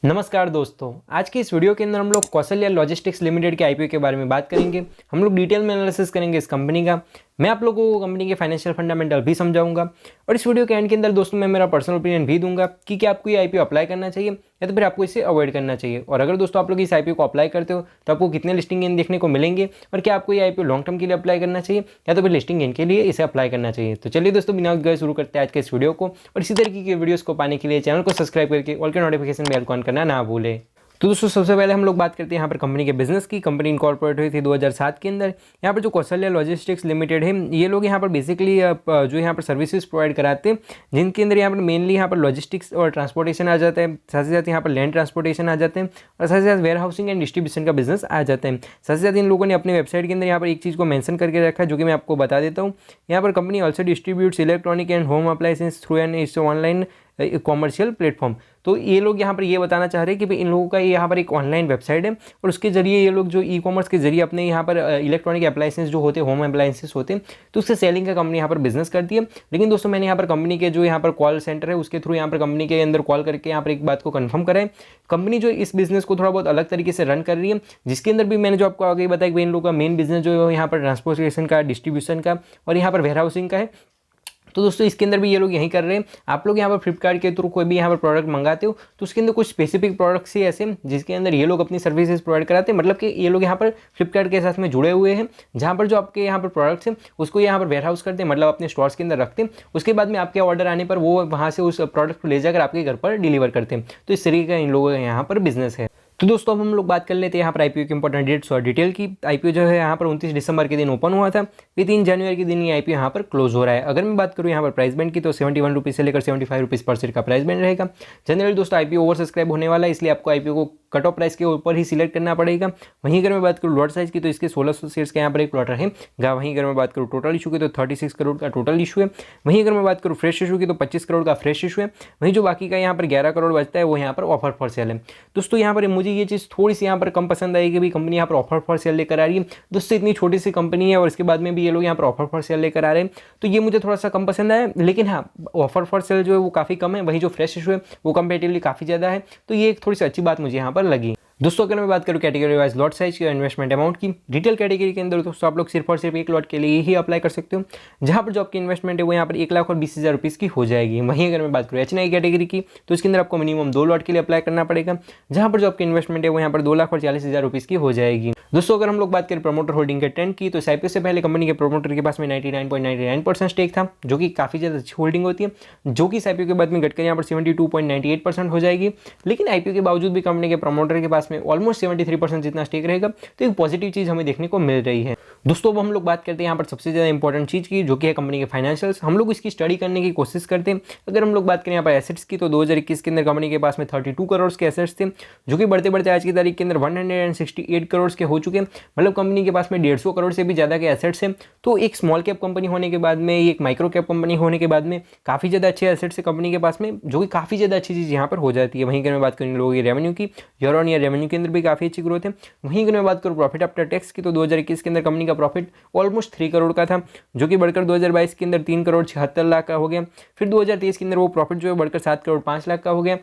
नमस्कार दोस्तों, आज की इस वीडियो के अंदर हम लोग कौशल्या लॉजिस्टिक्स लिमिटेड के आईपीओ के बारे में बात करेंगे। हम लोग डिटेल में एनालिसिस करेंगे इस कंपनी का। मैं आप लोगों को कंपनी के फाइनेंशियल फंडामेंटल भी समझाऊंगा और इस वीडियो के एंड के अंदर दोस्तों मैं मेरा पर्सनल ओपिनियन भी दूंगा कि क्या आपको ये आईपीओ अप्लाई करना चाहिए या तो फिर आपको इसे अवॉइड करना चाहिए। और अगर दोस्तों आप लोग इस आईपीओ को अप्लाई करते हो तो आपको कितने लिस्टिंग गेन देखने को मिलेंगे और क्या आपको ये आईपीओ लॉन्ग टर्म के लिए अप्लाई करना चाहिए या तो फिर लिस्टिंग गेन के लिए इसे अप्लाई करना चाहिए। तो चलिए दोस्तों बिना गए शुरू करते हैं आज के इस वीडियो को। और इसी तरीके की वीडियोस को पाने के लिए चैनल को सब्सक्राइब करके ऑल के नोटिफिकेशन बेल को ऑन करना ना भूलें। तो दोस्तों सबसे पहले हम लोग बात करते हैं यहाँ पर कंपनी के बिजनेस की। कंपनी इनकॉर्पोरेट हुई थी 2007 के अंदर। यहाँ पर जो कौशल्या लॉजिस्टिक्स लिमिटेड है ये लोग यहाँ पर बेसिकली जो यहाँ पर सर्विसेज प्रोवाइड कराते हैं, जिनके अंदर यहाँ पर मेनली यहाँ पर लॉजिस्टिक्स और ट्रांसपोर्टेशन आ जाता है, साथ ही साथ यहाँ पर लैंड ट्रांसपोर्टेशन आ जाते हैं और साथ ही साथ वेयर हाउसिंग एंड डिस्ट्रीब्यूशन का बिजनेस आ जाता है। साथ ही साथ इन लोगों ने अपने वेबसाइट के अंदर यहाँ पर एक चीज़ को मेंशन करके रखा है जो कि मैं आपको बता देता हूँ। यहाँ पर company also distributes electronic and home appliances through an online commercial platform. तो ये लोग यहाँ पर ये बताना चाह रहे हैं कि भाई इन लोगों का यहाँ पर एक ऑनलाइन वेबसाइट है और उसके जरिए ये लोग जो ई कॉमर्स के जरिए अपने यहाँ पर इलेक्ट्रॉनिक अप्लायंसेस जो होते हैं, होम अप्लायंसेस होते हैं, तो उससे सेलिंग का कंपनी यहाँ पर बिजनेस करती है। लेकिन दोस्तों मैंने यहाँ पर कंपनी के जो यहाँ पर कॉल सेंटर है उसके थ्रू यहाँ पर कंपनी के अंदर कॉल करके यहाँ पर एक बात को कन्फर्म करें। कंपनी जो इस बिजनेस को थोड़ा बहुत अलग तरीके से रन कर रही है, जिसके अंदर भी मैंने जो आपको आगे बताया कि इन लोगों का मेन बिजनेस जो है यहाँ पर ट्रांसपोर्टेशन का, डिस्ट्रीब्यूशन का और यहाँ पर वेयर हाउसिंग का है। तो दोस्तों इसके अंदर भी ये लोग यही कर रहे हैं। आप लोग यहाँ पर फ्लिपकार्ट के थ्रू कोई भी यहाँ पर प्रोडक्ट मंगाते हो तो उसके अंदर कुछ स्पेसिफिक प्रोडक्ट्स ही ऐसे जिसके अंदर ये लोग अपनी सर्विसेज प्रोवाइड कराते हैं। मतलब कि ये लोग यहाँ पर फ्लिपकार्ट के साथ में जुड़े हुए हैं, जहाँ पर जो आपके यहाँ पर प्रोडक्ट्स हैं उसको यहाँ पर वेयर हाउस करते हैं, मतलब अपने स्टोर्स के अंदर रखते हैं। उसके बाद में आपके ऑर्डर आने पर वो वहाँ से उस प्रोडक्ट को ले जाकर आपके घर पर डिलीवर करते हैं। तो इस तरीके का इन लोगों का यहाँ पर बिजनेस है। तो दोस्तों अब हम लोग बात कर लेते हैं यहाँ पर आईपीओ के इंपॉर्टेंट डेट्स और डिटेल की। आईपीओ जो है यहाँ पर 29 दिसंबर के दिन ओपन हुआ था, फिर 3 जनवरी के दिन ये आईपीओ यहाँ पर क्लोज हो रहा है। अगर मैं बात करूँ यहाँ पर प्राइस बैंड की तो 71 रुपीज़ से लेकर 75 रुपीज़ पर शेयर का प्राइस बैंड रहेगा। जनरली दोस्तों आईपीओ ओवर सब्सक्राइब होने वाला है, इसलिए आपको आईपीओ को कट ऑफ प्राइस के ऊपर ही सिलेक्ट करना पड़ेगा। वहीं अगर मैं बात करूँ लॉट साइज की तो इसके 1600 शेयर्स का यहाँ पर एक लॉट है। वहीं अगर मैं बात करूँ टोटल इशू की तो 36 करोड़ का टोटल इशू है। वहीं अगर मैं बात करूँ फ्रेश इशू की तो 25 करोड़ का फ्रेश इशू है। वहीं जो बाकी का यहाँ पर 11 करोड़ बचता है वो यहाँ पर ऑफर फॉर सेल है। दोस्तों यहाँ पर मुझे ये चीज़ थोड़ी सी यहाँ पर कम पसंद आई कि भाई कंपनी यहाँ पर ऑफर फॉर सेल लेकर आ रही है। दोस्तों इतनी छोटी सी कंपनी है और इसके बाद में भी ये लोग यहाँ पर ऑफर फॉर सेल लेकर आ रहे हैं, तो ये मुझे थोड़ा सा कम पसंद आया। लेकिन हाँ, ऑफर फॉर सेल जो है वो काफ़ी कम है, वहीं जो फ्रेश इशू है वो कंपेरेटिवली काफ़ी ज़्यादा है। तो ये एक थोड़ी सी अच्छी बात मुझे यहाँ पर लगी। दोस्तों अगर मैं बात करूँ कैटेगरी वाइज लॉट साइज की इन्वेस्टमेंट अमाउंट की, डिटेल कैटेगरी के अंदर दोस्तों आप लोग सिर्फ और सिर्फ एक लॉट के लिए ही अप्लाई कर सकते हो, जहां पर जो आपकी इन्वेस्टमेंट है वो यहाँ पर 1,20,000 रुपीज़ की हो जाएगी। वहीं अगर मैं बात करूँ HNI कैटेगरी की तो इसके अंदर आपको मिनिमम 2 लॉट के लिए अप्लाई करना पड़ेगा, जहां पर जो आपकी इन्वेस्टमेंट है वो यहाँ पर 2,40,000 रुपीज़ की हो जाएगी। दोस्तों अगर हम लोग बात करें प्रमोटर होल्डिंग के ट्रेंड की तो इस आईपीओ से पहले कंपनी के प्रमोटर के पास में 99.99% स्टेक था, जो कि काफ़ी ज़्यादा अच्छी होल्डिंग होती है, जो कि इस आईपीओ के बाद में घटकर यहाँ पर 72.98% हो जाएगी। लेकिन आईपीओ के बावजूद भी कंपनी के प्रमोटर के पास में ऑलमोस्ट 73% जितना स्टेक रहेगा, तो एक पॉजिटिव चीज़ हमें देखने को मिल रही है। दोस्तों अब हम लोग बात करते हैं यहाँ पर सबसे ज़्यादा इंपॉर्टेंट चीज़ की, जो कि है कंपनी के फाइनेंशियल्स। हम लोग इसकी स्टडी करने की कोशिश करते हैं। अगर हम लोग बात करें यहाँ पर एसेट्स की तो 2021 के अंदर कंपनी के पास में 32 करोड़ के एसेट्स थे, जो कि बढ़ते बढ़ते आज की तारीख के अंदर 168 करोड़ के हो चुके हैं। मतलब कंपनी के पास में 150 करोड़ से भी ज़्यादा के एसेट्स हैं। तो एक स्मॉल कैप कंपनी होने के बाद में, एक माइक्रो कैप कंपनी होने के बाद में काफ़ी ज़्यादा अच्छे एसेट्स है कंपनी के पास में, जो कि काफ़ी ज़्यादा अच्छी चीज़ यहाँ पर हो जाती है। वहीं अगर मैं बात करूँ लोगों की रेवेन्यू की, ईयर ऑन ईयर रेवेन्यू के अंदर भी काफ़ी अच्छी ग्रोथ है। वहीं अगर मैं बात करूँ प्रॉफिट आफ्टर टैक्स की तो 2021 के अंदर कंपनी का प्रॉफिट ऑलमोस्ट 3 करोड़ का था, जो कि बढ़कर 2022 के अंदर 3 करोड़ 76 लाख का हो गया। फिर 2023 के अंदर वो प्रॉफिट जो है बढ़कर 7 करोड़ 5 लाख का हो गया।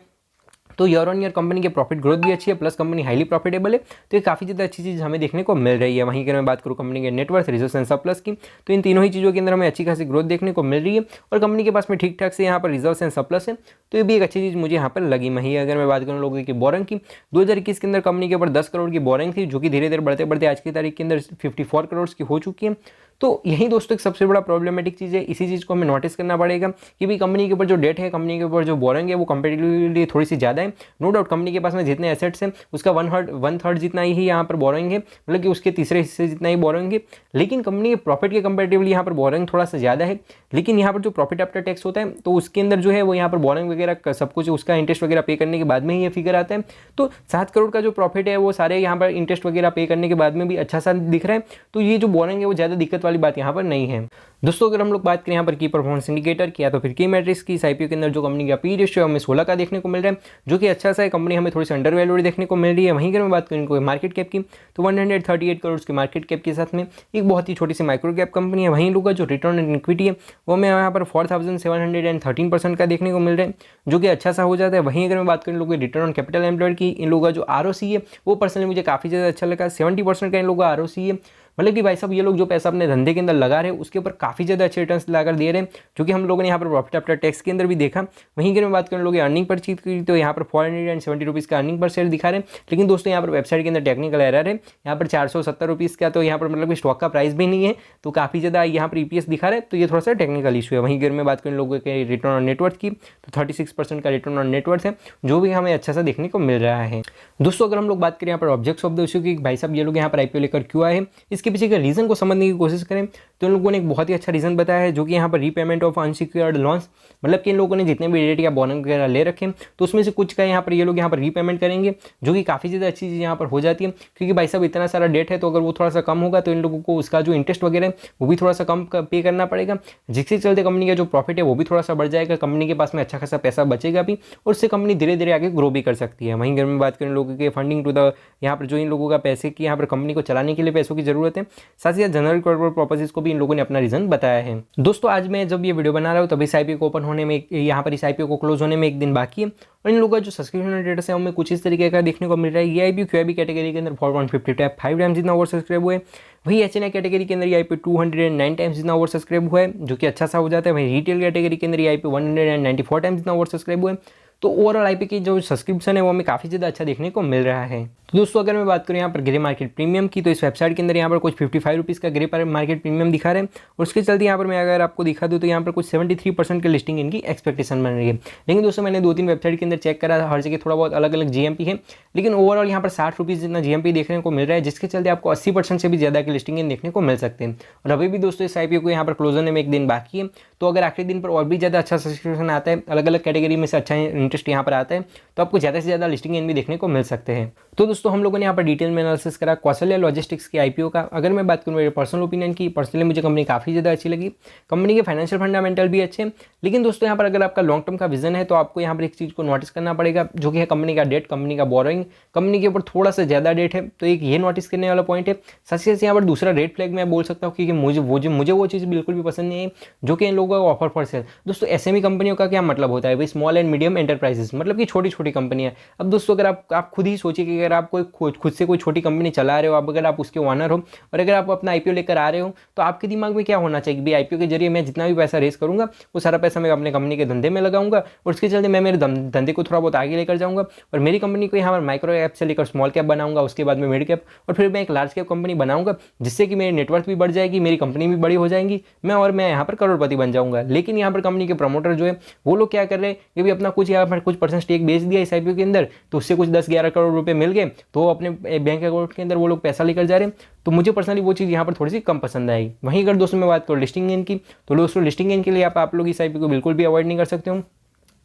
तो ईयर ऑन ईयर कंपनी के प्रॉफिट ग्रोथ भी अच्छी है, प्लस कंपनी हाईली प्रॉफिटेबल है। तो ये काफ़ी ज़्यादा अच्छी चीज़ हमें देखने को मिल रही है। वहीं अगर मैं बात करूँ कंपनी के नेटवर्थ, रिजर्व्स एंड सरप्लस की, तो इन तीनों ही चीज़ों के अंदर हमें अच्छी खासी ग्रोथ देखने को मिल रही है और कंपनी के पास में ठीक ठाक से यहाँ पर रिजर्व्स एंड सरप्लस है। तो ये भी एक अच्छी चीज़ मुझे यहाँ पर लगी। वहीं अगर मैं बात करूँ लोगों की बोरिंग की, 2021 के अंदर कंपनी के ऊपर 10 करोड़ की बोरिंग थी, जो कि धीरे धीरे बढ़ते बढ़ते आज की तारीख के अंदर 54 करोड़ की हो चुकी है। तो यही दोस्तों एक सबसे बड़ा प्रॉब्लमेटिक चीज़ है। इसी चीज़ को हमें नोटिस करना पड़ेगा कि भाई कंपनी के ऊपर जो डेट है, कंपनी के ऊपर जो बोरिंग है वो कंपेरेटिवली थोड़ी सी ज़्यादा है। नो डाउट कंपनी के पास में जितने एसेट्स हैं उसका वन थर्ड जितना ही यहाँ पर बोरिंग है, मतलब कि उसके तीसरे हिस्से जितना ही बोरिंग है। लेकिन कंपनी के प्रॉफिट के कंपेरेटिवली यहाँ पर बोरिंग थोड़ा सा ज़्यादा है। लेकिन यहाँ पर जो प्रॉफिट आफ्टर टैक्स होता है तो उसके अंदर जो है वो यहाँ पर बोरिंग वगैरह सब कुछ उसका इंटरेस्ट वगैरह पे करने के बाद में ही ये फिगर आता है। तो 7 करोड़ का जो प्रॉफिट है वो सारे यहाँ पर इंटरेस्ट वगैरह पे करने के बाद में भी अच्छा सा दिख रहा है। तो ये जो बोरिंग है वो ज़्यादा दिक्कत दिक्कत वाली बात यहाँ पर नहीं है। दोस्तों अगर हम लोग बात करें यहाँ पर की परफॉर्मेंस इंडिकेटर की या तो फिर की मैट्रिक्स की, इस आईपीओ के अंदर जो कंपनी का पी रेशियो हमें 16 का देखने को मिल रहा है, जो कि अच्छा सा है। कंपनी हमें थोड़ी सी अंडर वैल्यूड देखने को मिल रही है। वहीं अगर मैं बात करूँ मार्केट कैप की, तो 138 करोड़ की मार्केट कैप के साथ में एक बहुत ही छोटी सी माइक्रो कैप कंपनी है। वहीं लोग का जो रिटर्न ऑन इक्विटी है वो हमें यहाँ पर 4713% का देखने को मिल रहा है, जो कि अच्छा सा हो जाता है। वहीं अगर मैं बात करूँ लोगों के रिटर्न ऑन कैपिटल एम्प्लॉयड की, इन लोगों का जो आरओसी है वो पर्सनली मुझे काफ़ी ज़्यादा अच्छा लगा। 70% का इन लोगों का आरओसी है। मतलब कि भाई साहब ये लोग जो पैसा अपने धंधे के अंदर लगा रहे हैं उसके ऊपर काफ़ी ज़्यादा अच्छे रिटर्न्स लाकर दे रहे हैं, जो कि हम लोगों ने यहाँ पर प्रॉफिट आफ्टर टैक्स के अंदर भी देखा। वहीं अगर मैं बात करूँ लोग अर्निंग पर चीज की, तो यहाँ पर 470 रुपीज़ का अर्निंग पर शेयर दिखा रहे हैं। लेकिन दोस्तों यहाँ पर वेबसाइट के अंदर टेक्निकल एरर है, यहाँ पर 470 रुपीज़ का, तो यहाँ पर मतलब कि स्टॉक का प्राइस भी नहीं है, तो काफ़ी ज़्यादा यहाँ पर ईपीएस दिखा रहा है, तो ये थोड़ा सा टेक्निकल इशू है। वहीं अगर मैं बात करूँ लोगों के रिटर्न ऑन नेटवर्थ की, तो 36% का रिटर्न ऑन नेटवर्थ है, जो भी हमें अच्छा सा देखने को मिल रहा है। दोस्तों अगर हम लोग बात करें यहाँ पर ऑब्जेक्ट्स ऑफ द इशू की, भाई साहब ये लोग यहाँ पर आईपीओ लेकर क्यों आए हैं, इसके पीछे के रीजन को समझने की कोशिश करें तो इन लोगों ने एक बहुत ही अच्छा रीजन बताया है, जो कि यहाँ पर रीपेमेंट ऑफ अनसिक्योर्ड लोन्स, मतलब कि इन लोगों ने जितने भी डेट या बोनस वगैरह ले रखे हैं तो उसमें से कुछ का यहाँ पर ये लोग यहाँ पर रीपेमेंट करेंगे, जो कि काफ़ी ज़्यादा अच्छी चीज़ यहाँ पर हो जाती है। क्योंकि भाई साहब इतना सारा डेट है, तो अगर वो थोड़ा सा कम होगा तो इन लोगों को उसका जो इंटरेस्ट वगैरह है वो भी थोड़ा सा कम पे करना पड़ेगा, जिसके चलते कंपनी का जो प्रॉफिट है वो भी थोड़ा सा बढ़ जाएगा, कंपनी के पास में अच्छा खासा पैसा बचेगा भी, और उससे कंपनी धीरे धीरे आगे ग्रो भी कर सकती है। वहीं अगर मैं बात करें लोगों के फंडिंग टू द, यहाँ पर जो इन लोगों का पैसे की यहाँ पर कंपनी को चलाने के लिए पैसों की जरूरत है, साथ ही साथ जनरल कॉर्पोरेट पर्पसेस को भी इन लोगों ने अपना रीजन बताया है। दोस्तों आज मैं जब ये वीडियो बना रहा हूँ तभी इस आईपीओ को ओपन होने में, यहाँ पर इस आईपीओ को क्लोज होने में एक दिन बाकी है, और इन लोगों का जो सब्सक्रिप्शन स्टेटस है उनमें कुछ इस तरीके का देखने को मिल रहा है। ये आईपीओ क्यूआईबी कैटेगरी के अंदर 4.55 टाइम्स जितना ओवर सब्सक्राइब हुआ है। वही एचएनआई कैटेगरी के अंदर ये आईपीओ 209 टाइम्स जितना ओवर सब्सक्राइब हुआ है, जो कि अच्छा सा हो जाता है। वही रिटेल कैटेगरी के अंदर ये आईपीओ 194 टाइम्स जितना ओवर सब्सक्राइब हुआ है। तो ओवरऑल आईपीओ की जो सब्सक्रिप्शन है वो हमें काफ़ी ज़्यादा अच्छा देखने को मिल रहा है। तो दोस्तों अगर मैं बात करूँ यहाँ पर ग्रे मार्केट प्रीमियम की, तो इस वेबसाइट के अंदर यहाँ पर कुछ 55 रुपीज़ का ग्रे मार्केट प्रीमियम दिखा रहे हैं, और उसके चलते यहाँ पर मैं अगर आपको दिखा दूँ तो यहाँ पर कुछ 73% की लिस्टिंग इनकी एक्सपेक्टेशन बन रही है। लेकिन दोस्तों मैंने 2-3 वेबसाइट के अंदर चेक करा, हर जगह थोड़ा बहुत अलग अलग जीएमपी है, लेकिन ओवरऑल यहाँ पर 60 रुपीज़ जितना जीएमपी देखने को मिल रहा है, जिसके चलते आपको 80% से भी ज़्यादा की लिस्टिंग देखने को मिल सकते हैं। और अभी भी दोस्तों इस आईपीओ को यहाँ पर क्लोज होने में एक दिन बाकी है, तो अगर आखिरी दिन पर और भी ज़्यादा अच्छा सब्सक्रिप्शन आता है, अलग अलग कैटेगरी में से अच्छा इंटरेस्ट यहाँ पर आता है, तो आपको ज़्यादा से ज़्यादा लिस्टिंग इन भी देखने को मिल सकते हैं। तो दोस्तों हम लोगों ने यहाँ पर डिटेल में एनालिसिस करा कौशल्या लॉजिस्टिक्स की आईपीओ का। अगर मैं बात करूँ मेरे पर्सनल ओपिनियन की, पर्सनली मुझे कंपनी काफ़ी ज़्यादा अच्छी लगी, कंपनी के फाइनेंशियल फंडामेंटल भी अच्छे हैं। लेकिन दोस्तों यहाँ पर अगर आपका लॉन्ग टर्म का विजन है तो आपको यहाँ पर एक चीज़ को नोटिस करना पड़ेगा, जो कि है कंपनी का डेट, कंपनी का बोरोइंग, कंपनी के ऊपर थोड़ा सा ज़्यादा डेट है, तो एक ये नोटिस करने वाला पॉइंट है। साथ ही साथ यहाँ पर दूसरा रेड फ्लैग मैं बोल सकता हूँ, क्योंकि मुझे वो चीज़ बिल्कुल भी पसंद नहीं है जो कि इन लोगों का ऑफर फॉर सेल। दोस्तों एसएमई कंपनियों का क्या मतलब होता है भाई, स्मॉल एंड मीडियम एंटरप्राइजेस, मतलब कि छोटी छोटी कंपनियां। अब दोस्तों अगर आप खुद ही सोचिए कि अगर आप कोई खुद से कोई छोटी कंपनी चला रहे हो, अगर आप उसके ओनर हो और अगर आप अपना आईपीओ लेकर आ रहे हो, तो आपके दिमाग में क्या होना चाहिए कि भाई आईपीओ के जरिए मैं जितना भी पैसा रेस करूंगा वो सारा पैसा मैं अपने कंपनी के धंधे में लगाऊंगा, और उसके चलते मैं मेरे धंधे को थोड़ा बहुत आगे लेकर जाऊंगा, और मेरी कंपनी को यहाँ पर माइक्रो ऐप से लेकर स्मॉल कैप बनाऊंगा, उसके बाद में मिड कैप, और फिर मैं एक लार्ज कैप कंपनी बनाऊंगा, जिससे कि मेरी नेटवर्क भी बढ़ जाएगी, मेरी कंपनी भी बड़ी हो जाएंगी, मैं यहाँ पर करोड़पति बन जाऊंगा। लेकिन यहाँ पर कंपनी के प्रमोटर जो है वो लोग क्या कर रहे हैं कि भी अपना कुछ यहाँ पर कुछ % स्टेक बेच दिया इस आईपीओ के अंदर, तो उससे कुछ 10-11 करोड़ रुपए मिल गए, तो अपने बैंक अकाउंट के अंदर वो लोग पैसा लेकर जा रहे हैं। तो मुझे पर्सनली वो चीज़ यहाँ पर थोड़ी सी कम पसंद आई। वहीं अगर दोस्तों मैं बात करूँ लिस्टिंग गेन की, तो दोस्तों लिस्टिंग गेन के लिए आप लोग इस आईपीओ को बिल्कुल भी अवॉइड नहीं कर सकते हो।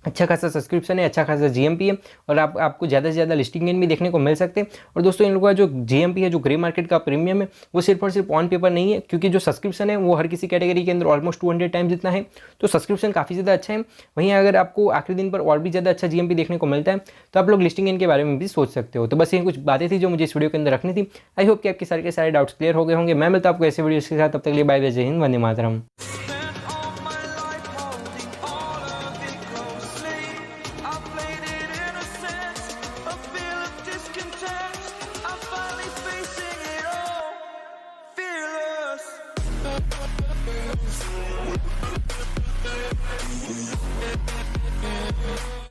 अच्छा खासा सब्सक्रिप्शन है, अच्छा खासा जीएमपी है, और आपको ज़्यादा से ज़्यादा लिस्टिंग गेन भी देखने को मिल सकते हैं। और दोस्तों इन लोगों का जो जीएमपी है, जो ग्रे मार्केट का प्रीमियम है, वो सिर्फ और सिर्फ ऑन पेपर नहीं है, क्योंकि जो सब्सक्रिप्शन है वो हर किसी कैटेगरी के अंदर ऑलमोस्ट 200 टाइम्स जितना है, तो सब्सक्रिप्शन काफ़ी ज़्यादा अच्छा है। वहीं अगर आपको आखिरी दिन पर और भी ज़्यादा अच्छा जीएमपी देखने को मिलता है, तो आप लोग लिस्टिंग गेन के बारे में भी सोच सकते हो। तो बस ये कुछ बातें थी जो मुझे इस वीडियो के अंदर रखनी थी। आई होप कि आपके सारे के सारे डाउट्स क्लियर हो गए होंगे। मैं मिलता हूं आपको ऐसे वीडियोस के साथ, तब तक के लिए बाय बाय, जय हिंद, वंदे मातरम।